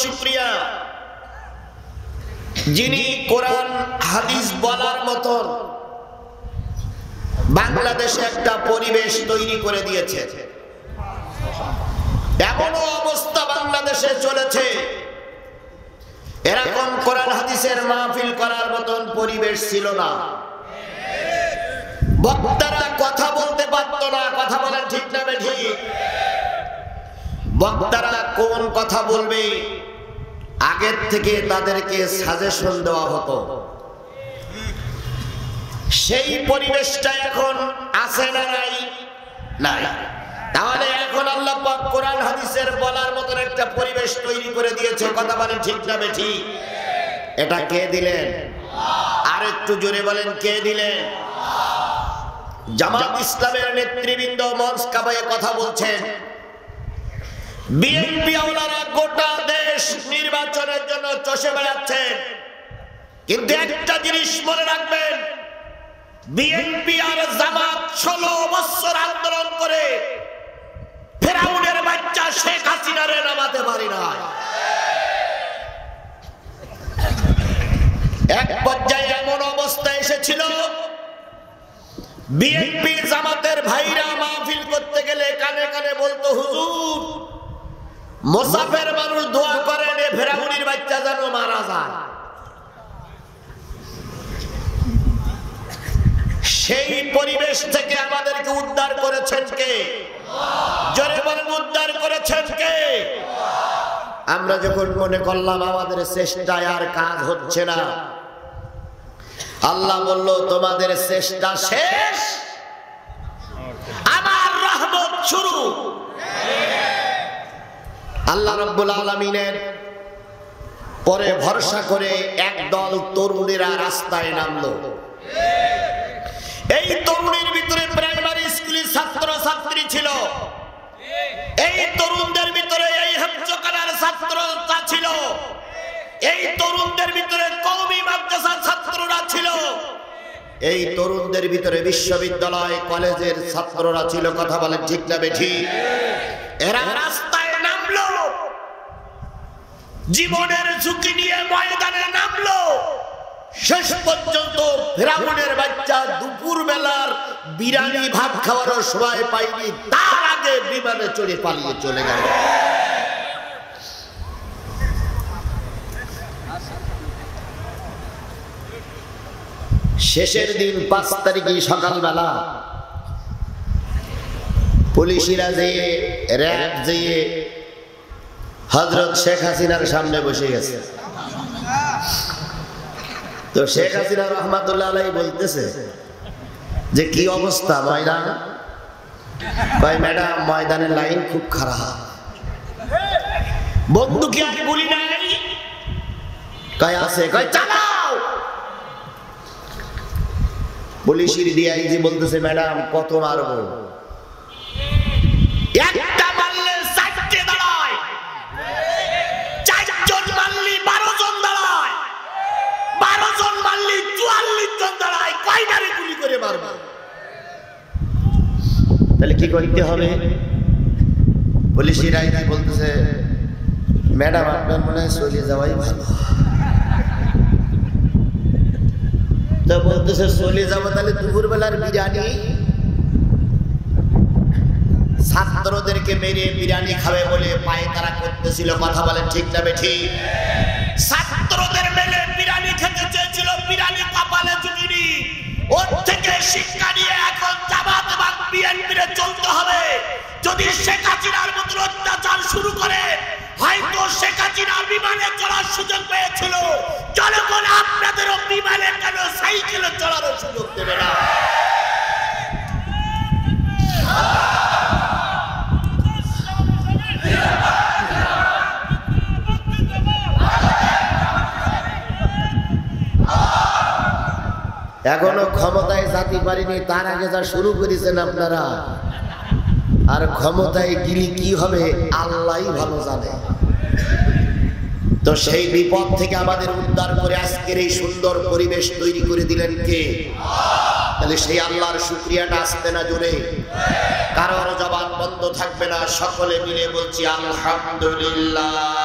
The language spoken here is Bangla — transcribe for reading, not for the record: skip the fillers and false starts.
শুকরিয়া যিনি কোরআন হাদিস বলার মতন বাংলাদেশে একটা পরিবেশ তৈরি করে দিয়েছে। এমন অবস্থা বাংলাদেশে চলেছে, এরকম কোরআন হাদিসের মাহফিল করার মতন পরিবেশ ছিল না। বক্তারা কথা বলতে পারতো না। কথা বলেন ঠিক না ঠিক? বক্তারা কোন কথা বলবে আগের থেকে তাদেরকে সাজেশন দেওয়া হতো। সেই পরিবেশটা এখন আছে না নাই? নাই। তাহলে এখন আল্লাহ পাক কোরআন হাদিসের বলার মতন একটা পরিবেশ তৈরি করে দিয়েছে। কথা বলেন ঠিক না ঠিক? এটা কে দিলেন? আর একটু জোরে বলেন, কে দিলেন? জামাত ইসলামের নেতৃবৃন্দ মঞ্চ কাঁপায়ে কথা বলছেন। বিএনপি ওয়ালারা গোটা দেশ নির্বাচনের জন্য চষে বেড়াচ্ছেন, কিন্তু একটা জিনিস মনে রাখবেন, বিএনপি আর জামাত 16 বছর আন্দোলন করে ফেরাউনের বাচ্চা শেখ হাসিনারে নামাতে পারি না। এক পর্যায়ে এমন অবস্থা এসেছিল, বিএনপি জামাতের ভাইরা মাহফিল করতে গেলে কানে কানে বলতো, হুজুর মুসাফির মানুষ দোয়া করেন এ ফেরাউনের বাচ্চা যেন মারা যায়। সেই পরিবেশ থেকে আমাদেরকে উদ্ধার করেছেন কে? জোরে বলেন, উদ্ধার করেছেন কে? আমরা যখন মনে করলাম আমাদের চেষ্টায় আর কাজ হচ্ছে না, আল্লাহ বলল তোমাদের চেষ্টা শেষ, আমার রহমত শুরু। আল্লাহ রাব্বুল আলামিনের পরে ভরসা করে একদল তরুণেরা রাস্তায় নামলো। এই তরুণের ভিতরে প্রাইমারি স্কুলের ছাত্র ছাত্রী ছিল, এই তরুণদের ভিতরে এই হেফজখানার ছাত্ররা ছিল, এই তরুণদের ভিতরে কওমি মাদ্রাসার ছাত্ররা ছিল, এই তরুণদের ভিতরে বিশ্ববিদ্যালয় কলেজের ছাত্ররা ছিল। কথা বলেন ঠিক না বেঠিক? এরা রাস্তায় নামলো, জীবনের ঝুঁকি নিয়ে ময়দানে নামলো। শেষ পর্যন্ত ফেরাউনের বাচ্চা দুপুর বেলার বিরিয়ানি ভাত খাওয়ারও সময় পাইনি, তার আগে বিমানে চড়ে পালিয়ে চলে গেল। শেষের দিন 5 তারিখে সকালবেলা পুলিশরা যেয়ে র‍্যাব যেয়ে হযরত শেখ হাসিনার সামনে বসে গেছে। তো শেখ হাসিনা রহমাতুল্লাহ আলাইহি বলতেছে যে কি অবস্থা ময়দান? ভাই ম্যাডাম ময়দানের লাইন খুব খারাপ, বন্দুকে আর গুলি নাই। কয় আছে? কয় চালাও। পুলিশের ডিআইজি বলতেছে ম্যাডাম কত মারবো? একটা মারলে 4টে দাঁড়ায়, 4 জন মারলি 12 জন দাঁড়ায়, 12 জন মারলি 44 জন দাঁড়ায়। কয়টারে গুলি করে মারবা? তাহলে কি করতে হবে? পুলিশের ডিআইজি বলতেছে ম্যাডাম আপনার মনে হয় চলে যাওয়াই ভালো। তো বলতেছে চলে যাবো, তাহলে দুপুর বেলার বিরিয়ানি ছাত্রদেরকে মেরে বিরিয়ানি খাবে বলে পায়ে তারা করতেছিল। কথা বলেন ঠিক না বেঠিক? ছাত্রদের মেরে বিরিয়ানি খেতে চেয়েছিল, বিরিয়ানি কপালে জুটিনি। ওর থেকে শিক্ষা নিয়ে এখন জামাত এবং বিএনপির চলতে হবে। যদি শেখ হাসিনার মতো অত্যাচার শুরু করে, হয়তো শেখ হাসিনা বিমানে চড়ার সুযোগ পেয়েছিল, জনগণ আপনাদেরও বিমানে কেন সাইকেলে চড়ার সুযোগ দেবে না? এখনো ক্ষমতায় যেতে পারিনি, তার আগে যা শুরু করেছেন আপনারা, আর ক্ষমতায় গিয়ে কি হবে আল্লাহই ভালো জানে। তো সেই বিপদ থেকে আমাদের উদ্ধার করে আজকের এই সুন্দর পরিবেশ তৈরি করে দিলেন কে? তাহলে সেই আল্লাহর শুকরিয়াটা আসতে না জোরে, কারোর জবান বন্ধ থাকবে না, সকলে মিলে বলছি আলহামদুলিল্লাহ।